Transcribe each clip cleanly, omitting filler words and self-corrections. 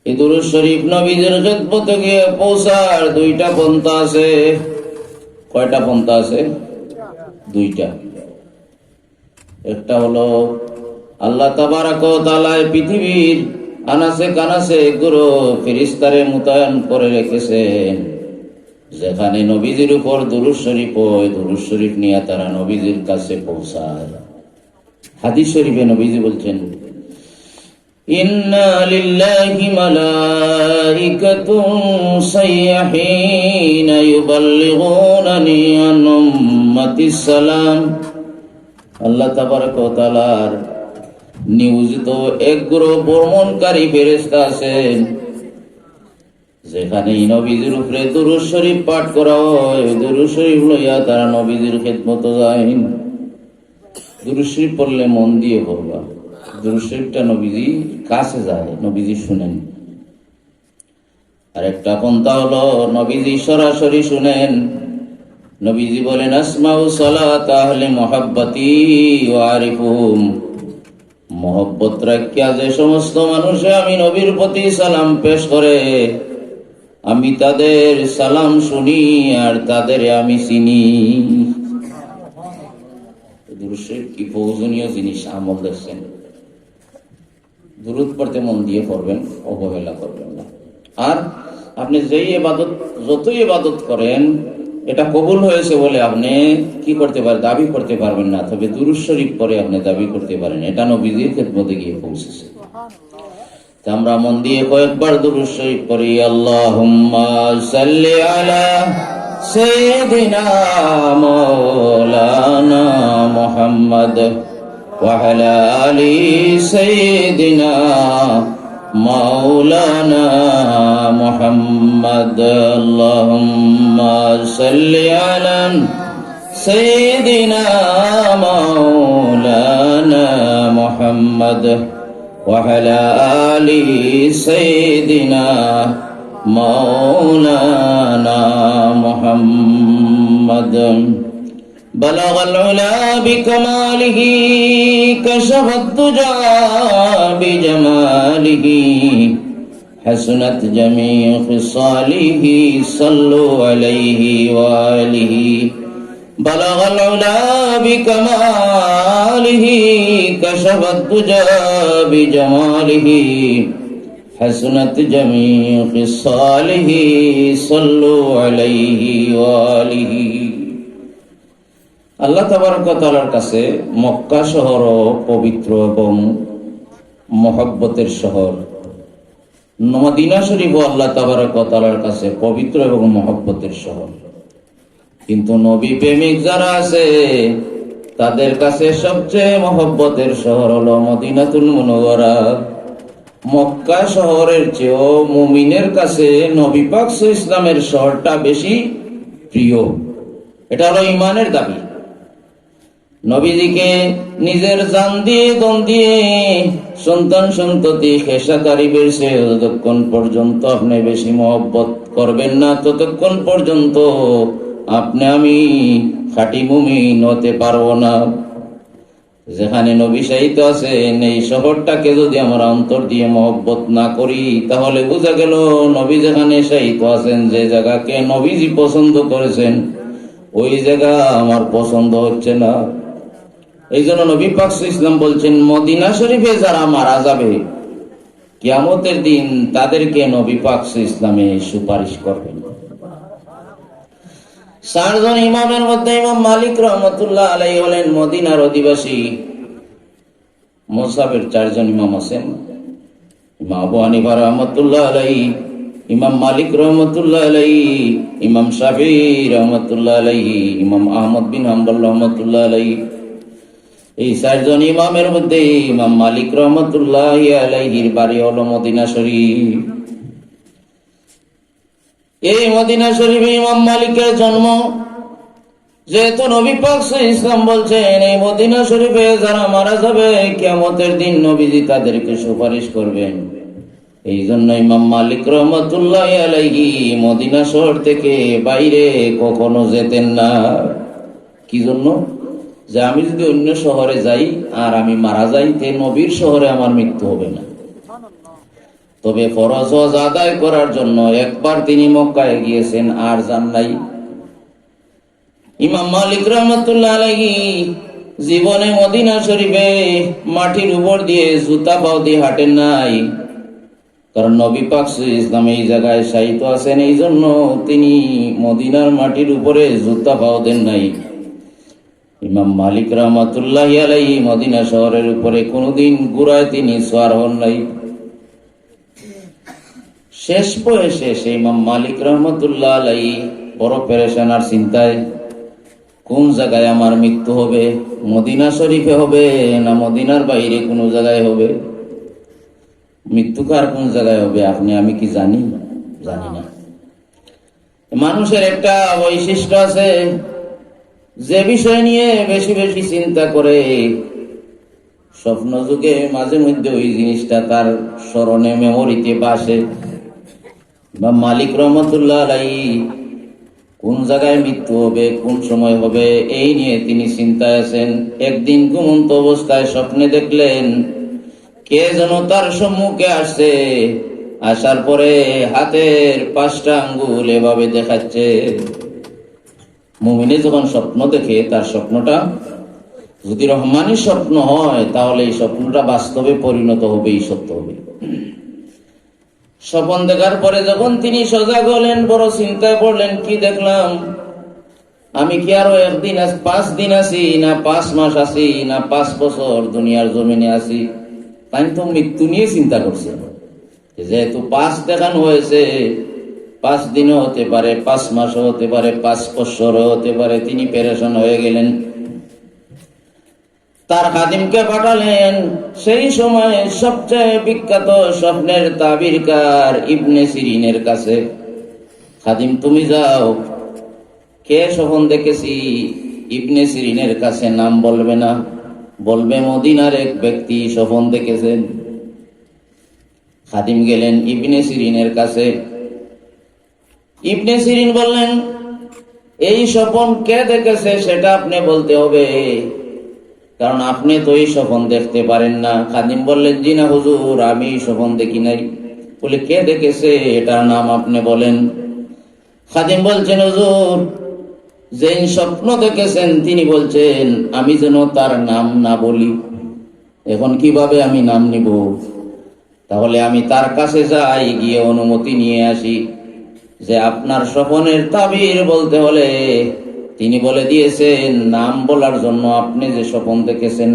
এই দুরূদ শরীফ নবীজির খিদমতে গিয়ে পৌঁছার দুইটা পন্থা আছে। কয়টা পন্থা আছে? দুইটা। একটা হলো আল্লাহ তাবারক ওয়া তাআলা পৃথিবীর আনাসে কানাসে গুরু ফেরেশতারে মোতায়েন করে রেখেছেন, যেখানে নবীজির উপর দুরূদ শরীফ হয়, দুরূদ শরীফ নিয়ে তারা নবীজির কাছে পৌঁছায়। হাদিস শরীফে নবীজি বলছেন, ইন্না লিল্লাহি মালাইকাতুন সাইয়্যিহিনা ইউবাল্লিগুনানি আন উম্মাতিস সালাম। আল্লাহ তাবারক ওয়া তাআলার নিয়োজিত এক গ্রুপ ভ্রমণকারী ফেরেশতা আছেন, যেখানে নবীজির উপরে দুরূদ শরীফ পাঠ করা হয়। দুরূদ শরীফ লইয়া তারা নবীজির খিদমতে যায়। দুরূদ শরীফ পড়লে মন দিয়ে পড়বা। দুরূদ শরীফটা নবীজি কাছে যায়, নবীজি শুনেন। আর একটা পন্থা হলো নবীজি সরাসরি শুনেন। নবীজি বলেন, আসমাউ সালাত আহলি মুহাব্বতি ওয়া আরিফুহুম। মহব্বত রাখিয়া যে সমস্ত মানুষে আমি নবীর প্রতি সালাম পেশ করে, আমি তাদের সালাম শুনি আর তাদের আমি চিনি। দুরূদ শরীফ কি প্রয়োজনীয় জিনিস, আমল দেখছেন। দুরূদ পড়তে মন দিয়ে পড়বেন, অবহেলা করবেন না। আর আপনি যেই ইবাদত, যতই ইবাদত করেন, এটা কবুল হয়েছে বলে আপনি কি করতে পারেন? দাবি করতে পারবেন না। তবে দুরূদ শরীফ পরে আপনি দাবি করতে পারেন এটা নবীজির খিদমতে গিয়ে পৌঁছেছে। তা আমরা মন দিয়ে কয়েকবার দুরূদ শরীফ পড়ি। আল্লাহুম্মা সাল্লি আলা সাইয়্যিদিনা মাওলানা মুহাম্মদ ওয়া আলা আলি সাইয়্যিদিনা মাওলানা মুহাম্মদ। আল্লাহুম্মা সাল্লি আলা সাইয়্যিদিনা মাওলানা মুহাম্মদ ওয়া আলা আলি সাইয়্যিদিনা মাওলানা মুহাম্মদ। বালাগাল উলা বিকামালিহি কাশাফাত দুজা বিজামালিহি হাসনাত জামিউ খিসালিহি সাল্লু আলাইহি ওয়া আলিহি। বালাগাল উলা বিকামালিহি কাশাফাত দুজা বিজামালিহি হাসনাত জামিউ খিসালিহি সাল্লু আলাইহি ওয়া আলিহি। আল্লাহ তাবারক ওয়া তাআলার কাছে মক্কা শহর পবিত্র এবং মহব্বতের শহর। মদিনা শরীফও আল্লাহ তাবারক ওয়া তাআলার কাছে পবিত্র এবং মহব্বতের শহর। কিন্তু নবী প্রেমিক যারা আছে তাদের কাছে সবচেয়ে মহব্বতের শহর হলো মদিনাতুল মুনাওয়ারা। মক্কা শহরের চেয়েও মুমিনের কাছে নবী পাক সাল্লাল্লাহু আলাইহি ওয়াসাল্লামের শহরটা বেশি প্রিয়। এটা হলো ঈমানের দাবি। নবীজিকে নিজের জান দিয়ে, দম দিয়ে, সন্তান সন্ততি খেসাকারি বেরছে, যতক্ষণ পর্যন্ত আপনি বেশি মহব্বত করবেন না, ততক্ষণ পর্যন্ত আপনি আমি খাঁটি মুমিন হতে পারবো না। যেখানে নবী শাহিত আছেন, এই শহরটাকে যদি আমরা অন্তর দিয়ে মহব্বত না করি, তাহলে বোঝা গেল নবী যেখানে শাহিত আছেন, যে জায়গাকে নবীজি পছন্দ করেছেন, ওই জায়গা আমার পছন্দ হচ্ছে না। এই জন্য নবী পাক সাল্লাল্লাহু আলাইহি ওয়াসাল্লাম বলছেন, মদিনা শরীফে যারা মারা যাবে কিয়ামতের দিন তাদেরকে নবী পাক সাল্লাল্লাহু আলাইহি ওয়াসাল্লামে সুপারিশ করবেন। চারজন ইমামের মধ্যে ইমাম মালিক রহমতুল্লাহ আলাইহি হলেন মদিনার অধিবাসী। মুসাফির চারজন ইমাম আছেন, ইমাম আবু হানিফা রহমতুল্লাহ আলাইহি, ইমাম মালিক রহমতুল্লাহ আলাইহি, ইমাম শাফিঈ রহমতুল্লাহ আলাইহি, ইমাম আহমদ বিন হাম্বল রহমতুল্লাহ আলাইহি। এই চারজন ইমামের মধ্যে ইমাম মালিক রহমতুল্লাহ আলাইহির বাড়ি হলো মদিনা শরীফ। এই মদিনা শরীফে ইমাম মালিকের জন্ম। যেহেতু নবী পাক সাল্লাল্লাহু আলাইহি ওয়াসাল্লাম বলছেন, এই মদিনা শরীফে যারা মারা যাবে কিয়ামতের দিন নবীজি তাদেরকে সুপারিশ করবেন। এই জন্য ইমাম মালিক রহমতুল্লাহ আলাইহি মদিনা শহর থেকে বাইরে কখনো যেতেন না। কি জন্য? যে আমি যদি অন্য শহরে যাই আর আমি মারা যাই, তে নবীর শহরে আমার মৃত্যু হবে না। তবে ফরজ হজ আদায় করার জন্য একবার তিনি মক্কায় গিয়েছেন, আর যান নাই। ইমাম মালিক রহমতুল্লাহ আলাইহি জীবনে মদিনা শরীফে মাটির উপর দিয়ে জুতা পাও দিয়ে হাঁটেন নাই, কারণ নবী পাক ইসলাম এই জায়গায় শায়িত আছেন, এই জন্য তিনি মদিনার মাটির উপরে জুতা পাও দেন নাই। ইমাম মালিক রহমতুল্লাহ আলাইহি মদিনা শহরের উপরে কোনোদিন ঘোড়ায় তিনি সওয়ার হন নাই। শেষ বয়সে সেই ইমাম মালিক রহমতুল্লাহ আলাইহি বড় পেরেশান আর চিন্তায়, কোন জায়গায় আমার মৃত্যু হবে, মদিনা শরীফে হবে না মদিনার বাইরে কোনো জায়গায় হবে? মৃত্যু কার কোন জায়গায় হবে আমি কি জানি? জানি না। মানুষের একটা বৈশিষ্ট্য আছে, যে বিষয় নিয়ে বেশি বেশি চিন্তা করে স্বপ্ন যুগে মাঝে মধ্যে ওই জিনিসটা তার স্মরণে মেমোরিতে বাসে। বা মালিক রহমতুল্লাহ আলাইহি কোন জায়গায় মৃত্যু হবে, কোন সময় হবে, এই নিয়ে তিনি চিন্তায় আছেন। একদিন ঘুমন্ত অবস্থায় স্বপ্নে দেখলেন কে যেন তার সম্মুখে আসছে, আসার পরে হাতের 5টা আঙ্গুল এভাবে দেখাচ্ছে। মুমিনে যখন স্বপ্ন দেখে তার স্বপ্নটা যদি রহমানের স্বপ্ন হয়, তাহলে এই স্বপ্নটা বাস্তবে পরিণত হবে, এই সত্য হবে। স্বপ্ন দেখার পরে যখন তিনি সজাগ হলেন, বড় চিন্তায় পড়লেন, কি দেখলাম, আমি কি আরো 5 দিন আছি, না 5 মাস আছি, না 5 বছর দুনিয়ার জমিনে আছি? তাই তো মৃত্যু নিয়ে চিন্তা করছে। যেহেতু 5 দেখানো হয়েছে, 5 দিনও হতে পারে, 5 মাসও হতে পারে, 5 বছরও হতে পারে। তিনি পেরেশান হয়ে গেলেন, তার খাদিমকে পাঠালেন। সেই সময় সবচেয়ে বিখ্যাত স্বপ্নের তাবিরকার ইবনে সিরিনের কাছে। খাদিম, তুমি যাও, কে স্বপ্ন দেখেছি ইবনে সিরিনের কাছে নাম বলবে না, বলবে মদিনার এক ব্যক্তি স্বপ্ন দেখেছেন। খাদিম গেলেন ইবনে সিরিনের কাছে। ইবনে সিরিন বললেন, এই স্বপ্ন কে দেখেছে সেটা আপনি বলতে হবে, কারণ আপনি তো এই স্বপ্ন দেখতে পারেন না। খাদিম বললেন, জি না হুজুর, আমি স্বপ্ন দেখি নাই। বলে, কে দেখেছে এটার নাম আপনি বলেন। খাদিম বলছেন, হুজুর, যেই স্বপ্ন দেখেছেন তিনি বলছেন আমি যেন তার নাম না বলি। এখন কিভাবে আমি নাম নিব? তাহলে আমি তার কাছে যাই, গিয়ে অনুমতি নিয়ে আসি যে আপনার স্বপ্নের তাবির বলতে হলে তিনি বলে দিয়েছেন নাম বলার জন্য, আপনি যে স্বপ্ন দেখেছেন,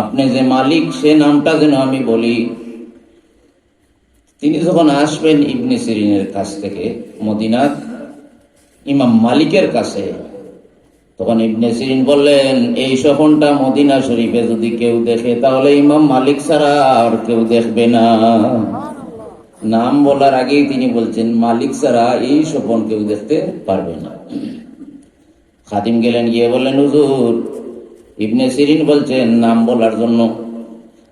আপনি যে মালিক, সে নামটা যেন আমি বলি। তিনি যখন আসবেন ইবনে সিরিনের কাছ থেকে মদিনার ইমাম মালিকের কাছে, তখন ইবনে সিরিন বললেন, এই স্বপ্নটা মদিনা শরীফে যদি কেউ দেখে, তাহলে ইমাম মালিক ছাড়া আর কেউ দেখবে না। নাম বলার আগেই তিনি বলছেন, মালিক ছাড়া এই স্বপ্ন কেউ দেখতে পারবে না। খাদিম গেলেন, গিয়ে বললেন, হুজুর, ইবনে সিরিন বলছেন নাম বলার জন্য।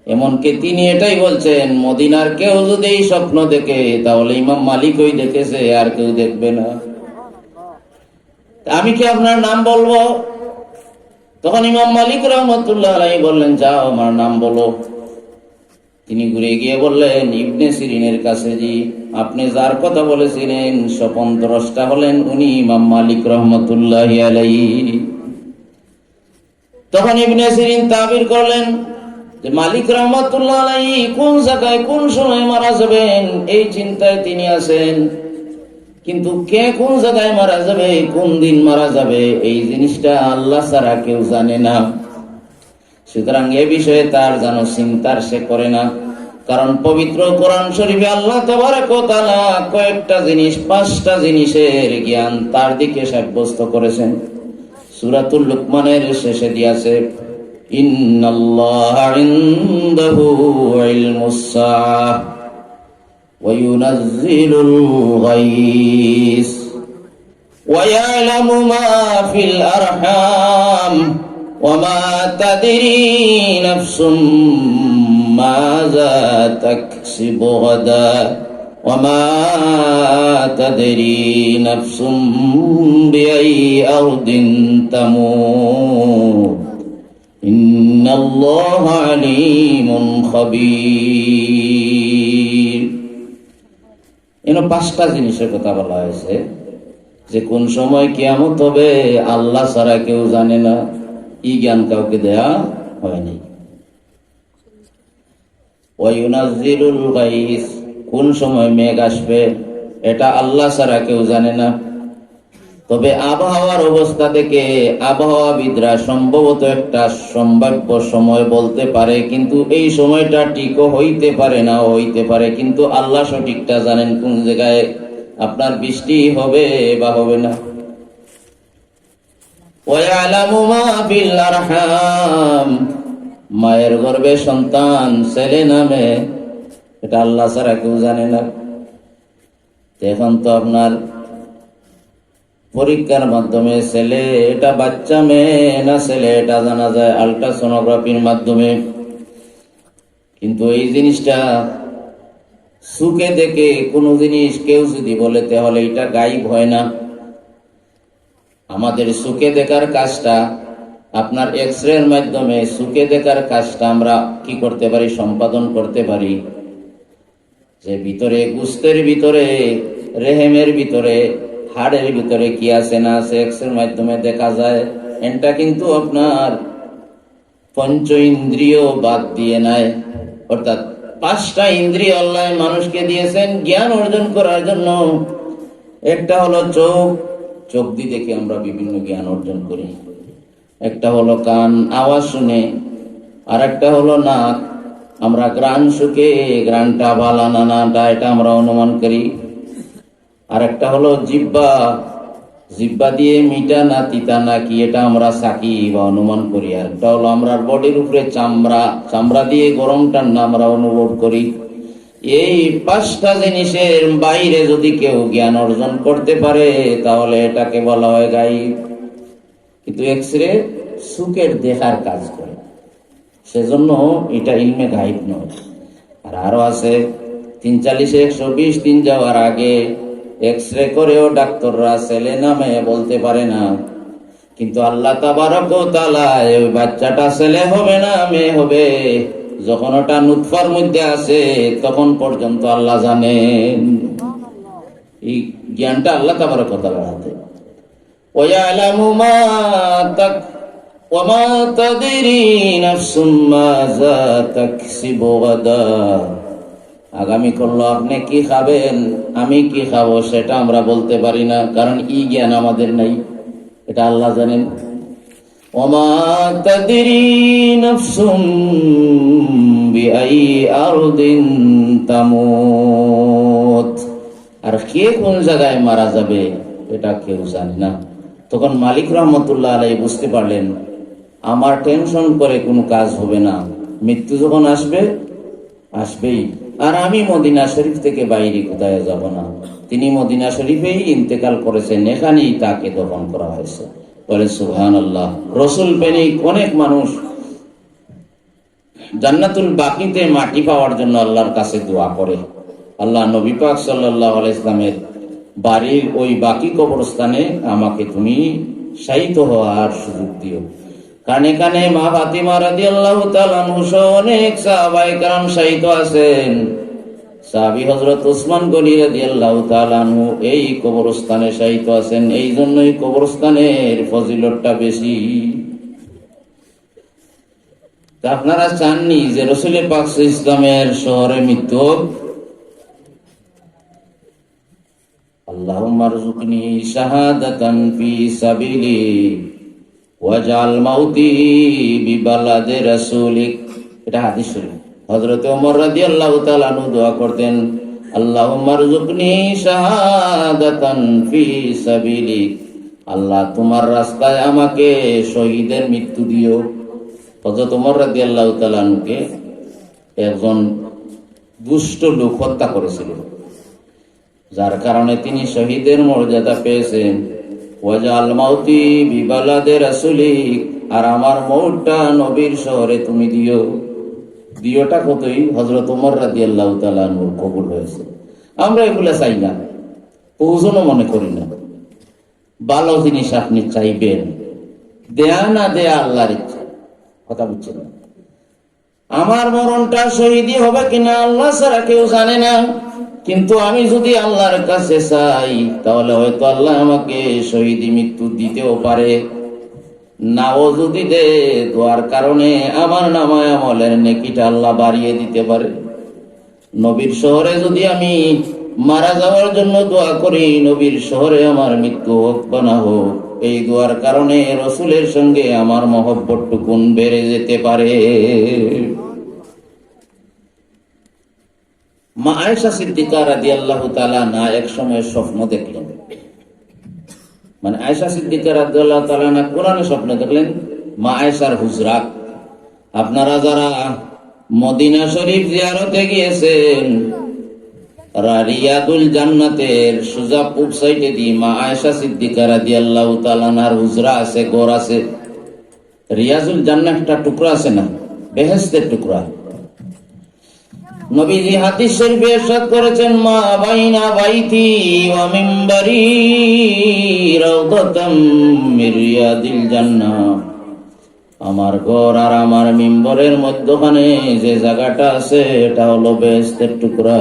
এমনকি তিনি এটাই বলছেন, মদিনার কেউ যদি এই স্বপ্ন দেখে, তাহলে ইমাম মালিক ওই দেখেছে, আর কেউ দেখবে না। আমি কি আপনার নাম বলবো? তখন ইমাম মালিক রহমতুল্লাহ আলাইহি বললেন, যাও, আমার নাম বলো। তিনি ঘুরে গিয়ে বললেন ইবনে সিরিনের কাছে, জি, আপনি যার কথা বলেছিলেন স্বপন দ্রষ্টা হলেন উনি ইমাম মালিক রহমতুল্লাহ আলাইহি। তখন ইবনে সিরিন তাবির করলেন যে মালিক রহমতুল্লাহ আলাইহি কোন জায়গায় কোন সময় মারা যাবেন এই চিন্তায় তিনি আছেন, কিন্তু কে কোন জায়গায় মারা যাবে, কোন দিন মারা যাবে, এই জিনিসটা আল্লাহ ছাড়া কেউ জানে না। সুতরাং এ বিষয়ে তার যেন চিন্তার সে করে না, কারণ পবিত্র কোরআন শরীফে আল্লাহ তাবারক ওয়া তাআলা কয়েকটা জিনিস, 5টা জিনিসের জ্ঞান তার দিকে সাব্যস্ত করেছেন। সূরাতুল লুকমানের শেষে দিয়েছে, ইন্নাল্লাহা ইনদাহু ইলমুস সাআহ ওয়া ইউনাজ্জিলুল গায়স ওয়া ইয়ালামু মা ফিল আরহাম وما تدري نفس ماذا تكسب غدا وما تدري نفس بأي أرض تموت إن الله عليم خبير। পাঁচটা জিনিসের কথা বলা হয়েছে, যে কোন সময় কিয়ামত হবে আল্লাহ ছাড়া কেউ জানে না, এই জ্ঞান কাউকে দেয়া হয়নি। ওয়ায়ুনাজ্জিলুল গাইস, কোন সময় মেঘ আসবে এটা আল্লাহ ছাড়া কেউ জানে না। তবে আবহাওয়ার অবস্থা থেকে আবহাওয়াবিদরা সম্ভবত একটা সম্ভাব্য সময় বলতে পারে, কিন্তু এই সময়টা ঠিকও হইতে পারে, না হইতে পারে, কিন্তু আল্লাহ সঠিকটা জানেন কোন জায়গায় আপনার বৃষ্টি হবে বা হবে না। ওয়ায়ালামু মা ফিল আরহাম, মায়ের গর্ভে সন্তান ছেলে নামে, এটা আল্লাহ ছাড়া কেউ জানে না। এখন তো আপনার পরীক্ষার মাধ্যমে ছেলে এটা বাচ্চা মেয়ে না ছেলে এটা জানা যায় আল্ট্রাসোনোগ্রাফির মাধ্যমে, কিন্তু এই জিনিসটা চোখে দেখে কোনো জিনিস কেউ যদি বলে তাহলে এটা গায়েব হয় না। আমাদের চোখে দেখার কাজটা আপনার এক্সরের মাধ্যমে চোখে দেখার কাজটা আমরা কি করতে পারি, সম্পাদন করতে পারি। যে ভিতরে গোস্তের ভিতরে, রেহেমের ভিতরে, হাড়ের ভিতরে কি আছে না আছে এক্সরের মাধ্যমে দেখা যায়। এটা কিন্তু আপনার পঞ্চ ইন্দ্রিয় বাদ দিয়ে নাই, অর্থাৎ পাঁচটা ইন্দ্রিয় আল্লাহ মানুষকে দিয়েছেন জ্ঞান অর্জন করার জন্য। একটা হলো চোখ, চোখ দিয়ে দেখে আমরা বিভিন্ন জ্ঞান অর্জন করি। একটা হলো কান, আওয়াজ শুনে। আর একটা হলো নাক, আমরা ঘ্রাণ শুকে ঘ্রাণটা ভালো না নাটা এটা আমরা অনুমান করি। আর একটা হলো জিহ্বা, জিহ্বা দিয়ে মিঠা না তিতা না কি এটা আমরা সাকি বা অনুমান করি। আর একটা হলো আমরা বডির উপরে চামড়া, চামড়া দিয়ে গরম ঠান্ডা আমরা অনুভব করি। এই পাঁচটা জিনিসের বাইরে যদি কেউ জ্ঞান অর্জন করতে পারে তাহলে এটাকে বলা হয় গায়েব। কিন্তু এক্সরে চোখের দেখার কাজ করে, সেজন্য এটা ইলমে গায়েব নয়। আর আরো আছে 43-120 দিন যাওয়ার আগে এক্সরে করেও ডাক্তাররা ছেলে নামে বলতে পারে না, কিন্তু আল্লাহ তাবারক ওয়া তাআলা ওই বাচ্চাটা ছেলে হবে না মেয়ে হবে যখন ওটা নুতফার মধ্যে আছে তখন পর্যন্ত আল্লাহ জানেন। এই জ্ঞানটা আল্লাহ তাবারক ওয়া তাআলার হাতে। ওয়ায়ালামু মা তাক ওয়া মা তাদরি নাফসুম মাযা তাকসিবু গাদা, আগামী করলো আপনি কি খাবেন আমি কি খাবো সেটা আমরা বলতে পারি না, কারণ এই জ্ঞান আমাদের নাই, এটা আল্লাহ জানেন। ওমা তাদরি নাফসুম বিআই আরদিন তামুত, আর কে কোন জায়গায় মারা যাবে এটা কেউ জানে না। তখন মালিক রহমতুল্লাহ আলাইহি বুঝতে পারলেন আমার টেনশন করে কোনো কাজ হবে না, মৃত্যু যখন আসবে আসবেই, আর আমি মদিনা শরীফ থেকে বাইরে কোথায় যাব না। তিনি মদিনা শরীফেই ইন্তেকাল করেছেন, এখানেই তাকে দফন করা হয়েছে। বলে সুবহানাল্লাহ। রসুল প্রেমিক অনেক মানুষ জান্নাতুল বাকিতে মাটি পাওয়ার জন্য আল্লাহর কাছে দোয়া করে, আল্লাহ নবী পাক সাল্লাল্লাহু আলাইহি ওয়াসাল্লামের বাড়ির ওই বাকি কবরস্থানে আমাকে তুমি শায়িত হওয়ার সুযোগ দিও। কানে কানে মা ফাতিমা রাদিয়াল্লাহু তাআলা আনহু সহ অনেক সাহাবায়ে কেরাম শায়িত আছেন। সাহাবী হযরত ওসমান গনি রাদিয়াল্লাহু তাআলা আনহু এই কবরস্থানে শায়িত আছেন। এই জন্যই কবরস্থানের ফজিলতটা বেশি। তা আপনারা চাননি যে রাসূল পাক সাল্লাল্লাহু আলাইহি ওয়াসাল্লামের শহরে মৃত্যু হোক? আল্লাহুম্মা রযুকনি শাহাদাতান ফি সাবিলি ওয়াজআল মাউতি বিবালাদে রাসূলিক, এটা হাদিস শরীফ। হযরত ওমর রাদিয়াল্লাহু তাআলা আনহু দোয়া করতেন আল্লাহুম্মা রযুকনি শাহাদাতান ফি সাবিলিক, আল্লাহ তোমার রাস্তায় আমাকে শহীদের মৃত্যু দিও। হযরত ওমর রাদিয়াল্লাহু তাআলা আনহুকে একজন দুষ্ট লোক হত্যা করেছিল, যার কারণে তিনি শহীদের মর্যাদা পেয়েছেন। ওয়াজআল মাউতি বিবালাদে রাসূলিক, আর আমার মওতটা নবীর শহরে তুমি দিও। দিওটা কতই হযরত ওমর রাদিয়াল্লাহু তাআলা আনহুর কবুল হয়েছে। আমরা এগুলা চাই না, প্রয়োজনও মনে করি না। ভালো জিনিস আপনি চাইবেন, দেয়া না দেয়া আল্লাহর ইচ্ছা, কথা বুঝছেন? আমার মরণটা শহীদি হবে কিনা আল্লাহ ছাড়া কেউ জানে না। কিন্তু আমি যদি আল্লাহর কাছে চাই তাহলে হয়তো আল্লাহ আমাকে শহীদ মৃত্যু দিতেও পারে, নাও যদি দে, দোয়ার কারণে আমার নামায় আমলের নেকিটা আল্লাহ বাড়িয়ে দিতে পারে। নবীর শহরে যদি আমি মারা যাওয়ার জন্য দোয়া করি, নবীর শহরে আমার মৃত্যু হোক বা না হোক, এই দোয়ার কারণে রসুলের সঙ্গে আমার মহব্বতটুকুন বেড়ে যেতে পারে। মা আয়েশা সিদ্দিকা রাদিয়াল্লাহু তাআলা না এক সময় স্বপ্ন দেখলেন, মানে আয়েশা সিদ্দিকা রাদিয়াল্লাহু তাআলা না কোরআনে স্বপ্ন দেখলেন। মা আয়েশার হুজরাত, আপনারা যারা মদিনা শরীফ জিয়ারতে গিয়েছেন, রিয়াদুল জান্নাতের সোজা পূব সাইডে দিয়ে মা আয়েশা সিদ্দিকা রাদিয়াল্লাহু তাআলা নার হুজরা আছে, ঘর আছে। রিয়াজুল জান্নাত একটা টুকরা আছে না, বেহেশতের টুকরা। নবীজি হাদিস শরীফে ইরশাদ করেছেন, মা বাইনা বাইতি ওয়া মিম্বারি রাউদাতাম মির রিয়াদিল জান্নাহ, আমার ঘর আর আমার মিম্বরের মধ্যখানে যে জায়গাটা আছে এটা হলো বেহেশতের টুকরা।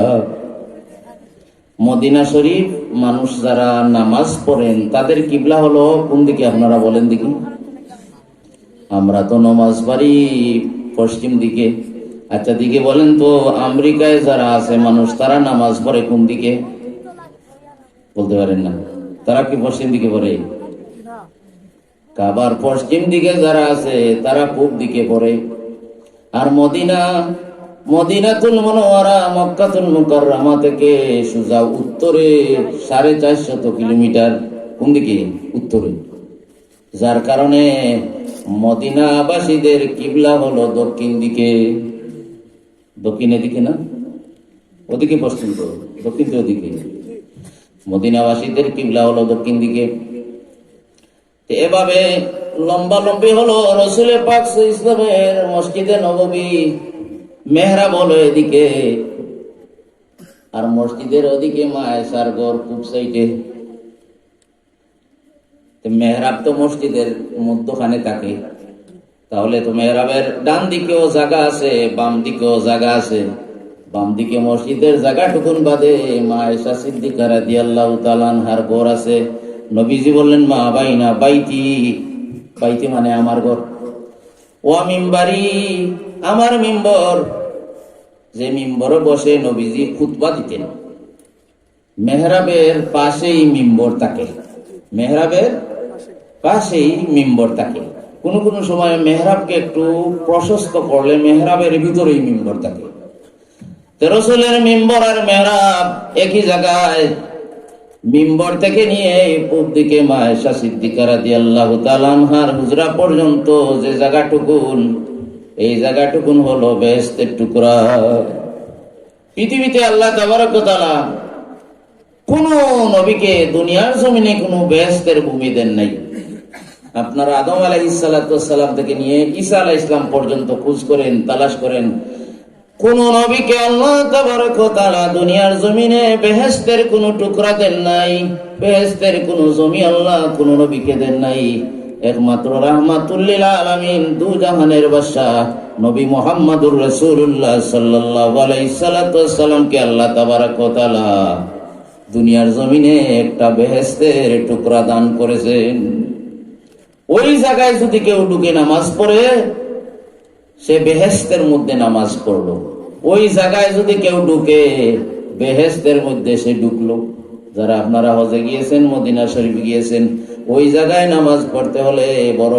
মদিনা শরীফ মানুষ যারা নামাজ পড়েন তাদের কিবলা হলো কোন দিকে আপনারা বলেন দেখি? আমরা তো নামাজ পড়ি পশ্চিম দিকে। আচ্ছা দিকে বলেন তো, আমেরিকায় যারা আছে মানুষ তারা নামাজ পড়ে কোন দিকে? বলতে পারেন না? তারা কি পশ্চিম দিকে পড়ে? কাবার পশ্চিম দিকে যারা আছে তারা পূব দিকে পড়ে। আর মদিনাতুল মুনাওয়ারা মক্কাতুল মুকাররমা থেকে সোজা উত্তরে 450 কিলোমিটার। কোন দিকে? উত্তরে। যার কারণে মদিনাবাসীদের কিবলা হলো দক্ষিণ দিকে। দক্ষিণের দিকে না, ওদিকে পশ্চিম তো, দক্ষিণ তো ওদিকে। মদিনাবাসীদের কিবলা হলো দক্ষিণ দিকে। এভাবে লম্বালম্বি হলো রসুল পাক ইসলামের মসজিদে নববী, মেহরাব হলো এদিকে, আর মসজিদের ওদিকে মা আয়েশার ঘর পূব সাইডে। মেহরাব তো মসজিদের মধ্যখানে থাকে, তাহলে তো মেহরাবের ডান দিকেও জায়গা আছে, বাম দিকেও জায়গা আছে। বাম দিকে মসজিদের জায়গাটুকুন বাদে মা আয়েশা সিদ্দিকা রাদিয়াল্লাহু তাআলা আনহার ঘর আছে। নবীজি বললেন, মা বাইনা বাইতি, বাইতি মানে আমার ঘর, ওয়া মিম্বারি, আমার মিম্বর, যে মিম্বরে বসে নবীজি খুতবা দিতেন। মেহরাবের পাশেই মিম্বর থাকে, মেহরাবের পাশেই মিম্বর থাকে। কোন কোন সময় মেহরাবকে একটু প্রশস্ত করলে মেহরাবের ভিতরেই মিম্বর থাকে। রাসূলের মিম্বর আর মেহরাব একই জায়গায়। মিম্বর থেকে নিয়ে পূব দিকে মা আয়েশা সিদ্দিকা রাদিয়াল্লাহু তাআলা আনহার হুজরা পর্যন্ত যে জায়গাটুকুন, এই জায়গাটুকুন হলো বেহেশতের টুকরা। পৃথিবীতে আল্লাহ তাবারক ওয়া তাআলা কোন নবীকে দুনিয়ার জমিনে কোনো বেহেশতের ভূমি দেন নাই। আপনারা আদম আলাইহিস সালাতু ওয়াস সালাম থেকে নিয়ে ঈসা আলাইহিস সালাম পর্যন্ত খোঁজ করেন, তালাশ করেন, কোন নবীকে আল্লাহ তাবারক ওয়া তাআলা দুনিয়ার জমিনে বেহেশতের কোন টুকরা দেন নাই, বেহেশতের কোন জমি আল্লাহ কোন নবীকে দেন নাই। একমাত্র রাহমাতুল লিল আলামিন, দু জাহানের বাদশা নবী মুহাম্মদুর রাসূলুল্লাহ সাল্লাল্লাহু আলাইহি সাল্লামকে আল্লাহ তাবারক ওয়া তাআলা দুনিয়ার জমিনে একটা বেহেশতের টুকরা দান করেছেন। ওই জায়গায় যদি কেউ ঢুকে নামাজ পড়ে, সে বেহেশতের মধ্যে নামাজ পড়লো। ওই জায়গায় যদি কেউ ঢুকে, বেহেশতের মধ্যে সে ঢুকলো। যারা আপনারা হজে গিয়েছেন, মদিনা শরীফ গিয়েছেন, ওই জায়গায় নামাজ পড়তে হলে বড়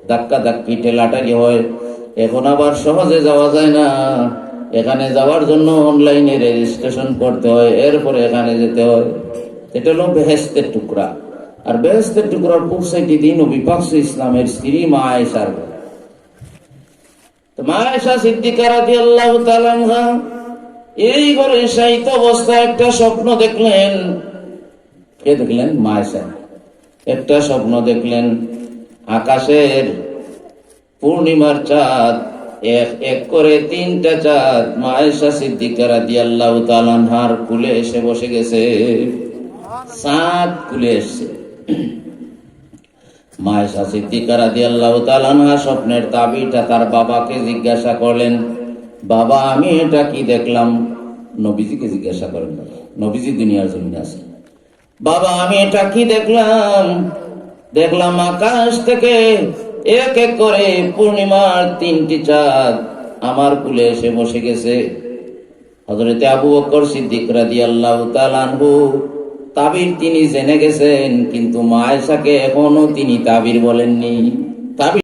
ধাক্কা ধাক্কি ঠেলাটালি হয়। এখন আবার সহজে যাওয়া যায় না, এখানে যাওয়ার জন্য অনলাইনে রেজিস্ট্রেশন করতে হয়, এরপরে এখানে যেতে হয়। এটা হলো বেহেশতের টুকরা। আর বেহেশতের টুকরার পূব সাইডে দিয়ে নবী পাক ইসলামের স্ত্রী মা আয়েশার ঘর। মা আয়েশা সিদ্দিকা রাদিয়াল্লাহু তাআলা আনহা এই ঘরে শায়িত অবস্থায় একটা স্বপ্ন দেখলেন। কে দেখলেন? মা আয়েশা একটা স্বপ্ন দেখলেন। আকাশের পূর্ণিমার চাঁদ এক এক করে 3টা চাঁদ মা আয়েশা সিদ্দিকা রাদিয়াল্লাহু তাআলা আনহার কুলে এসে বসে গেছে। চাঁদ কুলে এসছে। মা আয়েশা সিদ্দিকা রাদিয়াল্লাহু তাআলা আনহা স্বপ্নের তাবিরটা তার বাবাকে জিজ্ঞাসা করলেন, বাবা আমি এটা কি দেখলাম? নবীজিকে জিজ্ঞাসা করেন না, নবীজি দুনিয়ার জমিনে আছে। বাবা আমি এটা কি দেখলাম? দেখলাম আকাশ থেকে এক এক করে পূর্ণিমার 3টি চাঁদ আমার কুলে এসে বসে গেছে। হযরতে আবু বকর সিদ্দিক রাদিয়াল্লাহু তাআলা আনহু তাবির তিনি জেনে গেছেন, কিন্তু মা আয়েশাকে এখনো তিনি তাবির বলেননি। তাবির